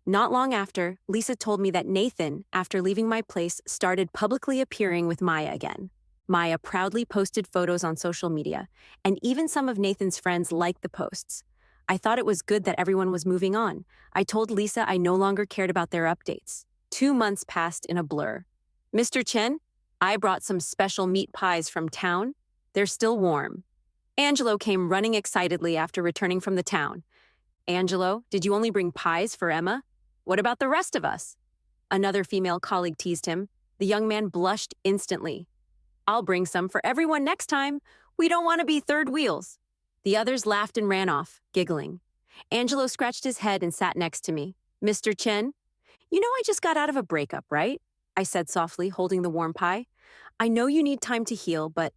Not long after, Lisa told me that Nathan, after leaving my place, started publicly appearing with Maya again. Maya proudly posted photos on social media, and even some of Nathan's friends liked the posts. I thought it was good that everyone was moving on. I told Lisa I no longer cared about their updates. 2 months passed in a blur. Mr. Chen, I brought some special meat pies from town. They're still warm. Angelo came running excitedly after returning from the town. Angelo, did you only bring pies for Emma? What about the rest of us? Another female colleague teased him. The young man blushed instantly. I'll bring some for everyone next time. We don't want to be third wheels. The others laughed and ran off, giggling. Angelo scratched his head and sat next to me. Mr. Chen, you know I just got out of a breakup, right? I said softly, holding the warm pie. I know you need time to heal, but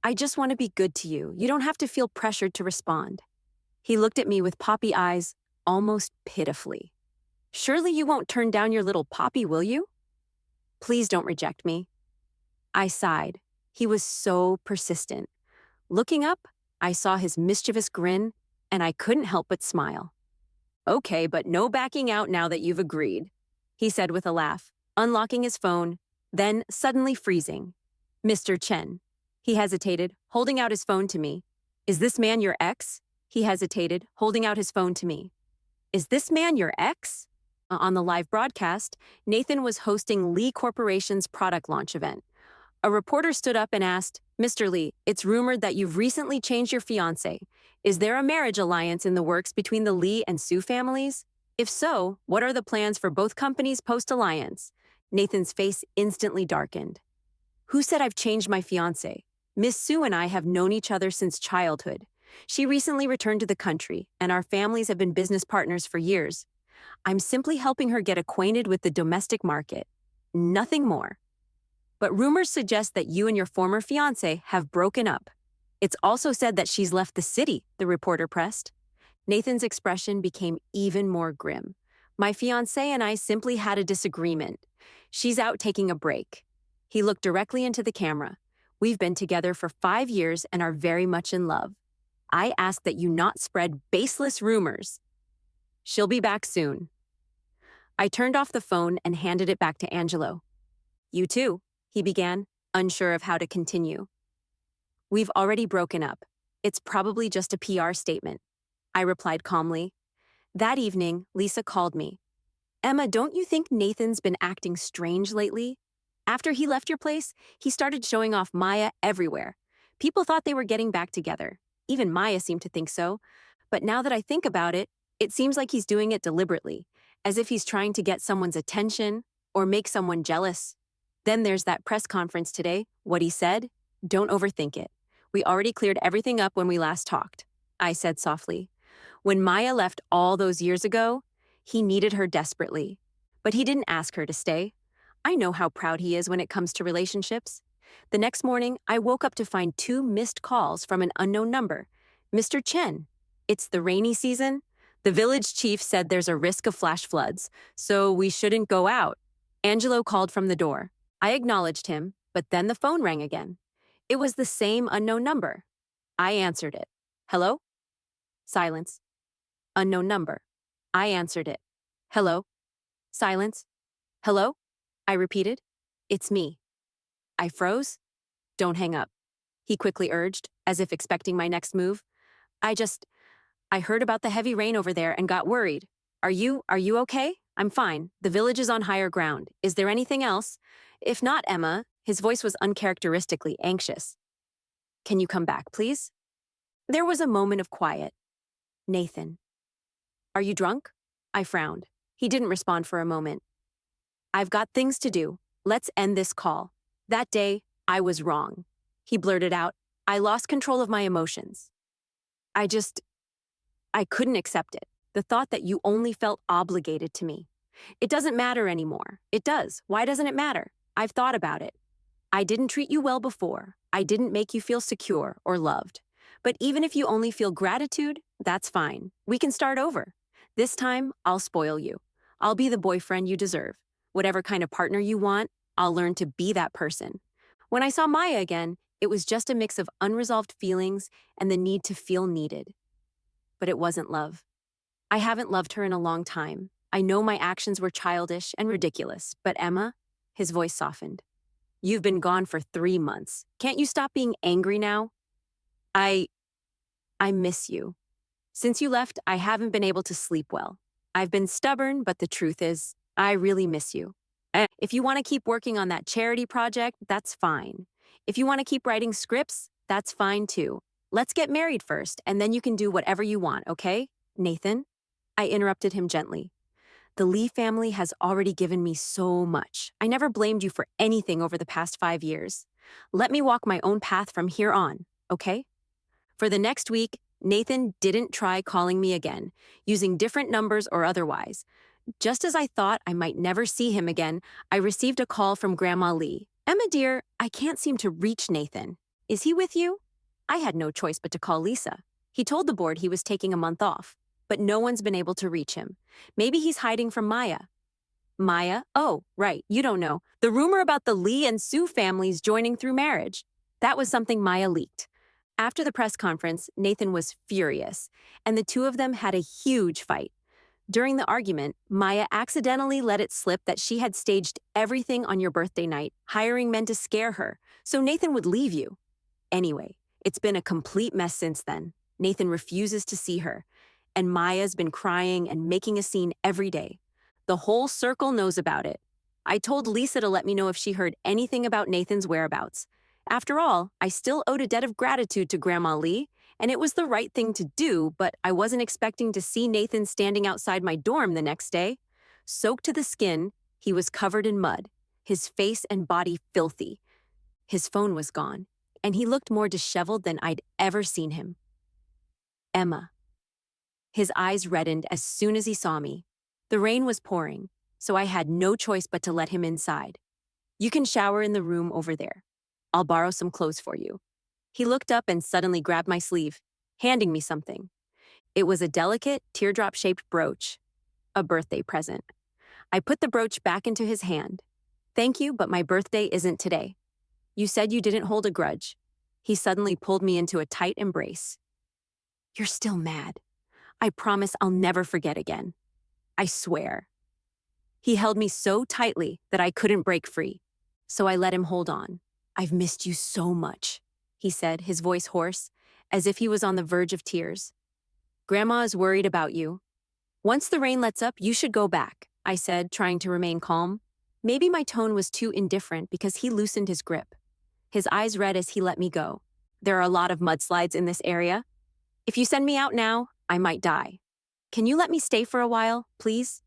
I just want to be good to you. You don't have to feel pressured to respond. He looked at me with poppy eyes, almost pitifully. Surely you won't turn down your little poppy, will you? Please don't reject me. I sighed. He was so persistent. Looking up, I saw his mischievous grin, and I couldn't help but smile. Okay, but no backing out now that you've agreed, he said with a laugh, unlocking his phone, then suddenly freezing. Mr. Chen. He hesitated, holding out his phone to me. Is this man your ex? He hesitated, holding out his phone to me. Is this man your ex? On the live broadcast, Nathan was hosting Lee Corporation's product launch event. A reporter stood up and asked, Mr. Lee, it's rumored that you've recently changed your fiancé. Is there a marriage alliance in the works between the Lee and Sue families? If so, what are the plans for both companies post-alliance? Nathan's face instantly darkened. Who said I've changed my fiancé? Miss Sue and I have known each other since childhood. She recently returned to the country, and our families have been business partners for years. I'm simply helping her get acquainted with the domestic market. Nothing more. But rumors suggest that you and your former fiancé have broken up. It's also said that she's left the city, the reporter pressed. Nathan's expression became even more grim. My fiancé and I simply had a disagreement. She's out taking a break. He looked directly into the camera. We've been together for 5 years and are very much in love. I ask that you not spread baseless rumors. She'll be back soon. I turned off the phone and handed it back to Angelo. You too, he began, unsure of how to continue. We've already broken up. It's probably just a PR statement, I replied calmly. That evening, Lisa called me. Emma, don't you think Nathan's been acting strange lately? After he left your place, he started showing off Maya everywhere. People thought they were getting back together. Even Maya seemed to think so. But now that I think about it, it seems like he's doing it deliberately, as if he's trying to get someone's attention or make someone jealous. Then there's that press conference today. What he said? Don't overthink it. We already cleared everything up when we last talked, I said softly. When Maya left all those years ago, he needed her desperately. But he didn't ask her to stay. I know how proud he is when it comes to relationships. The next morning, I woke up to find 2 missed calls from an unknown number. Mr. Chen. It's the rainy season. The village chief said there's a risk of flash floods, so we shouldn't go out. Angelo called from the door. I acknowledged him, but then the phone rang again. It was the same unknown number. I answered it. Hello? Silence. Unknown number. I answered it. Hello? Silence. Hello? I repeated. It's me. I froze. Don't hang up. He quickly urged, as if expecting my next move. I heard about the heavy rain over there and got worried. Are you okay? I'm fine. The village is on higher ground. Is there anything else? If not, Emma, his voice was uncharacteristically anxious. Can you come back, please? There was a moment of quiet. Nathan. Are you drunk? I frowned. He didn't respond for a moment. I've got things to do. Let's end this call. That day, I was wrong. He blurted out. I lost control of my emotions. I couldn't accept it. The thought that you only felt obligated to me. It doesn't matter anymore. It does. Why doesn't it matter? I've thought about it. I didn't treat you well before. I didn't make you feel secure or loved. But even if you only feel gratitude, that's fine. We can start over. This time, I'll spoil you. I'll be the boyfriend you deserve. Whatever kind of partner you want, I'll learn to be that person. When I saw Maya again, it was just a mix of unresolved feelings and the need to feel needed. But it wasn't love. I haven't loved her in a long time. I know my actions were childish and ridiculous, but Emma, his voice softened. You've been gone for 3 months. Can't you stop being angry now? I miss you. Since you left, I haven't been able to sleep well. I've been stubborn, but the truth is, I really miss you. If you want to keep working on that charity project, that's fine. If you want to keep writing scripts, that's fine too. Let's get married first, and then you can do whatever you want, okay? Nathan? I interrupted him gently. The Lee family has already given me so much. I never blamed you for anything over the past 5 years. Let me walk my own path from here on, okay? For the next week, Nathan didn't try calling me again, using different numbers or otherwise. Just as I thought I might never see him again, I received a call from Grandma Lee. Emma dear, I can't seem to reach Nathan. Is he with you? I had no choice but to call Lisa. He told the board he was taking a month off, but no one's been able to reach him. Maybe he's hiding from Maya. Maya? Oh, right, you don't know. The rumor about the Lee and Sue families joining through marriage. That was something Maya leaked. After the press conference, Nathan was furious, and the two of them had a huge fight. During the argument, Maya accidentally let it slip that she had staged everything on your birthday night, hiring men to scare her, so Nathan would leave you. Anyway, it's been a complete mess since then. Nathan refuses to see her, and Maya's been crying and making a scene every day. The whole circle knows about it. I told Lisa to let me know if she heard anything about Nathan's whereabouts. After all, I still owed a debt of gratitude to Grandma Lee, and it was the right thing to do, but I wasn't expecting to see Nathan standing outside my dorm the next day. Soaked to the skin, he was covered in mud, his face and body filthy. His phone was gone, and he looked more disheveled than I'd ever seen him. Emma. His eyes reddened as soon as he saw me. The rain was pouring, so I had no choice but to let him inside. You can shower in the room over there. I'll borrow some clothes for you. He looked up and suddenly grabbed my sleeve, handing me something. It was a delicate, teardrop-shaped brooch, a birthday present. I put the brooch back into his hand. Thank you, but my birthday isn't today. You said you didn't hold a grudge. He suddenly pulled me into a tight embrace. You're still mad. I promise I'll never forget again. I swear. He held me so tightly that I couldn't break free, so I let him hold on. I've missed you so much, he said, his voice hoarse, as if he was on the verge of tears. Grandma is worried about you. Once the rain lets up, you should go back. I said, trying to remain calm. Maybe my tone was too indifferent because he loosened his grip. His eyes red as he let me go. There are a lot of mudslides in this area. If you send me out now, I might die. Can you let me stay for a while, please?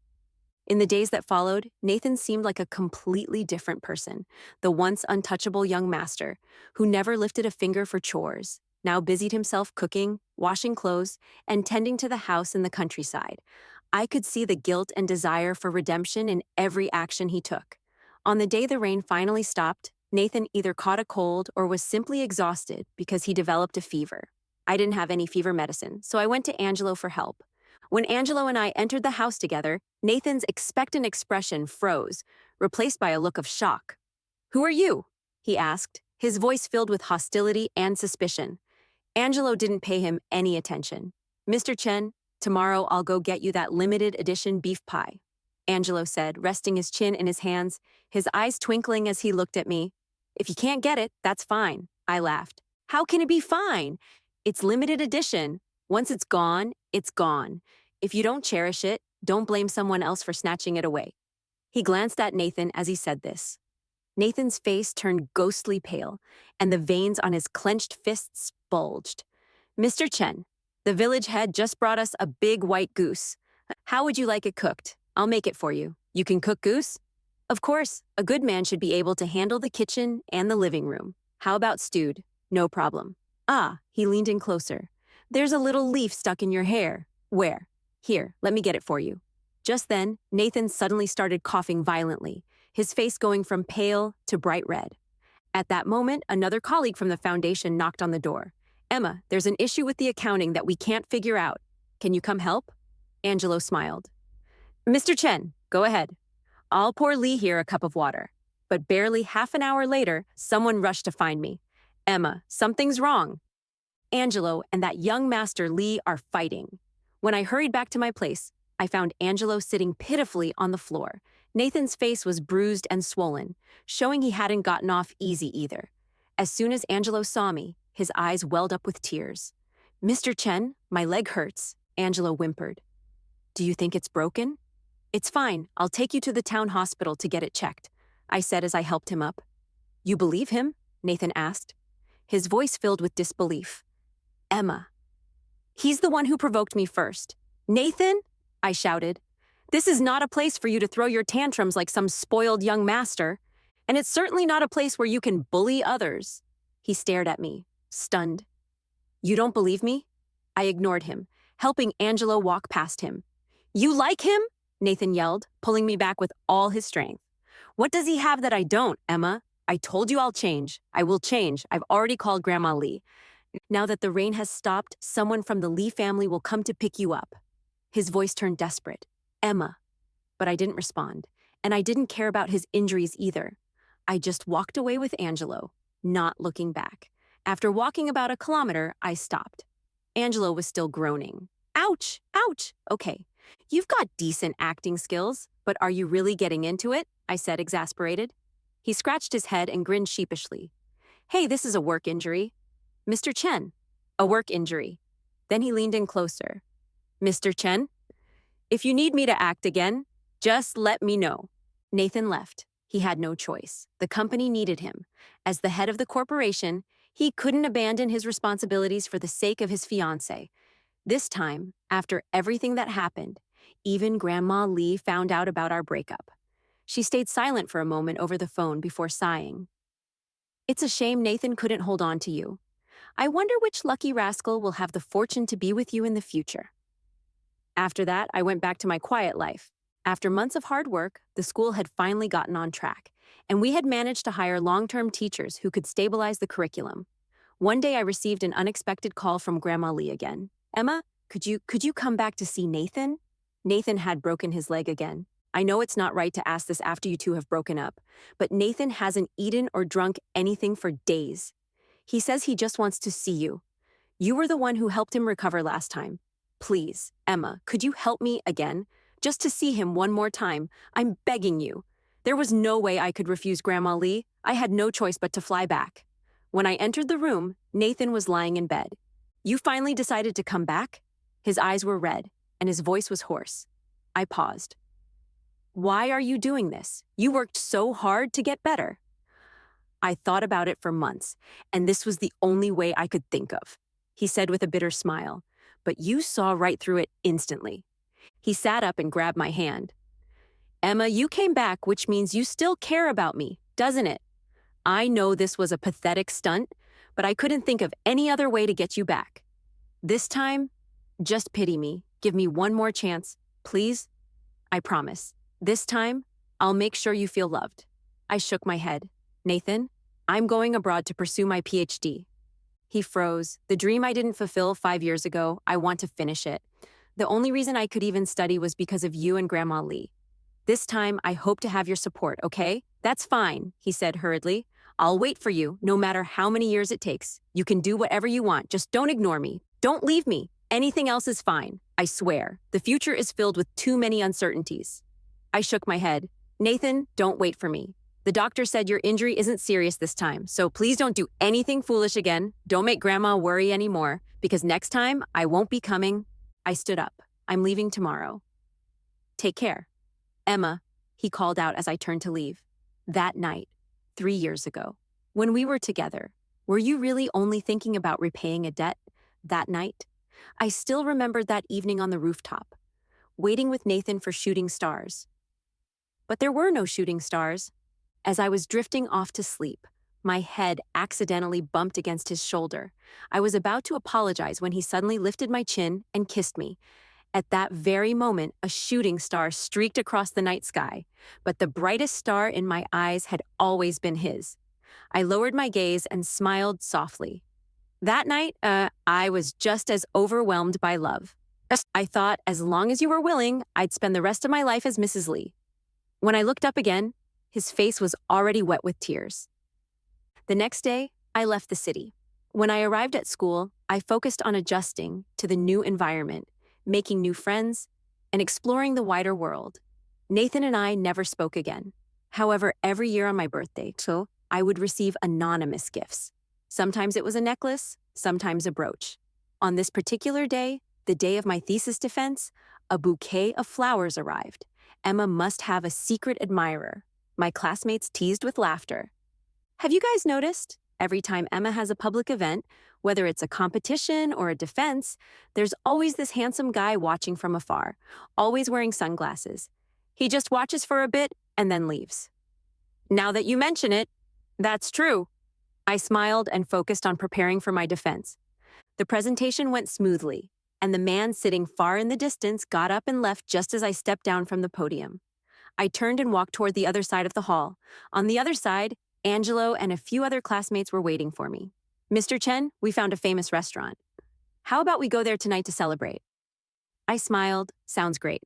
In the days that followed, Nathan seemed like a completely different person, the once untouchable young master, who never lifted a finger for chores, now busied himself cooking, washing clothes, and tending to the house in the countryside. I could see the guilt and desire for redemption in every action he took. On the day the rain finally stopped, Nathan either caught a cold or was simply exhausted because he developed a fever. I didn't have any fever medicine, so I went to Angelo for help. When Angelo and I entered the house together, Nathan's expectant expression froze, replaced by a look of shock. "Who are you?" he asked, his voice filled with hostility and suspicion. Angelo didn't pay him any attention. "Mr. Chen, tomorrow I'll go get you that limited edition beef pie," Angelo said, resting his chin in his hands, his eyes twinkling as he looked at me. "If you can't get it, that's fine," I laughed. "How can it be fine? It's limited edition. Once it's gone, it's gone. If you don't cherish it, don't blame someone else for snatching it away." He glanced at Nathan as he said this. Nathan's face turned ghostly pale, and the veins on his clenched fists bulged. "Mr. Chen, the village head just brought us a big white goose. How would you like it cooked? I'll make it for you. You can cook goose?" "Of course, a good man should be able to handle the kitchen and the living room. How about stewed? No problem." "Ah," he leaned in closer. "There's a little leaf stuck in your hair." "Where?" "Here, let me get it for you." Just then, Nathan suddenly started coughing violently, his face going from pale to bright red. At that moment, another colleague from the foundation knocked on the door. "Emma, there's an issue with the accounting that we can't figure out. Can you come help?" Angelo smiled. "Mr. Chen, go ahead. I'll pour Lee here a cup of water." But barely half an hour later, someone rushed to find me. "Emma, something's wrong. Angelo and that young master Lee are fighting." When I hurried back to my place, I found Angelo sitting pitifully on the floor. Nathan's face was bruised and swollen, showing he hadn't gotten off easy either. As soon as Angelo saw me, his eyes welled up with tears. "Mr. Chen, my leg hurts," Angelo whimpered. "Do you think it's broken?" "It's fine. I'll take you to the town hospital to get it checked," I said as I helped him up. "You believe him?" Nathan asked, his voice filled with disbelief. "Emma. He's the one who provoked me first." "Nathan?" I shouted. "This is not a place for you to throw your tantrums like some spoiled young master, and it's certainly not a place where you can bully others." He stared at me, stunned. "You don't believe me?" I ignored him, helping Angelo walk past him. "You like him?" Nathan yelled, pulling me back with all his strength. "What does he have that I don't, Emma? I told you I'll change. I will change. I've already called Grandma Lee. Now that the rain has stopped, someone from the Lee family will come to pick you up." His voice turned desperate. "Emma." But I didn't respond, and I didn't care about his injuries either. I just walked away with Angelo, not looking back. After walking about a kilometer, I stopped. Angelo was still groaning. "Ouch, ouch." "Okay, you've got decent acting skills, but are you really getting into it?" I said, exasperated. He scratched his head and grinned sheepishly. "Hey, this is a work injury." "Mr. Chen." "A work injury." Then he leaned in closer. "Mr. Chen, if you need me to act again, just let me know." Nathan left. He had no choice. The company needed him. As the head of the corporation, he couldn't abandon his responsibilities for the sake of his fiancée. This time, after everything that happened, even Grandma Lee found out about our breakup. She stayed silent for a moment over the phone before sighing. "It's a shame Nathan couldn't hold on to you. I wonder which lucky rascal will have the fortune to be with you in the future." After that, I went back to my quiet life. After months of hard work, the school had finally gotten on track, and we had managed to hire long-term teachers who could stabilize the curriculum. One day I received an unexpected call from Grandma Lee again. "Emma, could you come back to see Nathan?" Nathan had broken his leg again. I know it's not right to ask this after you two have broken up, but Nathan hasn't eaten or drunk anything for days. He says he just wants to see you. You were the one who helped him recover last time. Please, Emma, could you help me again? Just to see him one more time. I'm begging you. There was no way I could refuse Grandma Lee. I had no choice but to fly back. When I entered the room, Nathan was lying in bed. "You finally decided to come back?" His eyes were red, and his voice was hoarse. I paused. Why are you doing this? You worked so hard to get better. I thought about it for months, and this was the only way I could think of, he said with a bitter smile. But you saw right through it instantly. He sat up and grabbed my hand. Emma, you came back, which means you still care about me, doesn't it? I know this was a pathetic stunt, but I couldn't think of any other way to get you back. This time, just pity me. Give me one more chance, please. I promise. This time, I'll make sure you feel loved. I shook my head. Nathan, I'm going abroad to pursue my PhD. He froze. The dream I didn't fulfill 5 years ago, I want to finish it. The only reason I could even study was because of you and Grandma Lee. This time, I hope to have your support, okay? That's fine, he said hurriedly. I'll wait for you, no matter how many years it takes. You can do whatever you want, just don't ignore me. Don't leave me. Anything else is fine. I swear. The future is filled with too many uncertainties. I shook my head. Nathan, don't wait for me. The doctor said your injury isn't serious this time, so please don't do anything foolish again. Don't make Grandma worry anymore, because next time I won't be coming. I stood up. I'm leaving tomorrow. Take care. Emma, he called out as I turned to leave. That night, 3 years ago, when we were together, were you really only thinking about repaying a debt that night? I still remembered that evening on the rooftop, waiting with Nathan for shooting stars. But there were no shooting stars. As I was drifting off to sleep, my head accidentally bumped against his shoulder. I was about to apologize when he suddenly lifted my chin and kissed me. At that very moment, a shooting star streaked across the night sky, but the brightest star in my eyes had always been his. I lowered my gaze and smiled softly. That night, I was just as overwhelmed by love. I thought as long as you were willing, I'd spend the rest of my life as Mrs. Lee. When I looked up again, his face was already wet with tears. The next day, I left the city. When I arrived at school, I focused on adjusting to the new environment, making new friends, and exploring the wider world. Nathan and I never spoke again. However, every year on my birthday, I would receive anonymous gifts. Sometimes it was a necklace, sometimes a brooch. On this particular day, the day of my thesis defense, a bouquet of flowers arrived. Emma must have a secret admirer. My classmates teased with laughter. Have you guys noticed? Every time Emma has a public event, whether it's a competition or a defense, there's always this handsome guy watching from afar, always wearing sunglasses. He just watches for a bit and then leaves. Now that you mention it, that's true. I smiled and focused on preparing for my defense. The presentation went smoothly, and the man sitting far in the distance got up and left just as I stepped down from the podium. I turned and walked toward the other side of the hall. On the other side, Angelo and a few other classmates were waiting for me. Mr. Chen, we found a famous restaurant. How about we go there tonight to celebrate? I smiled. Sounds great.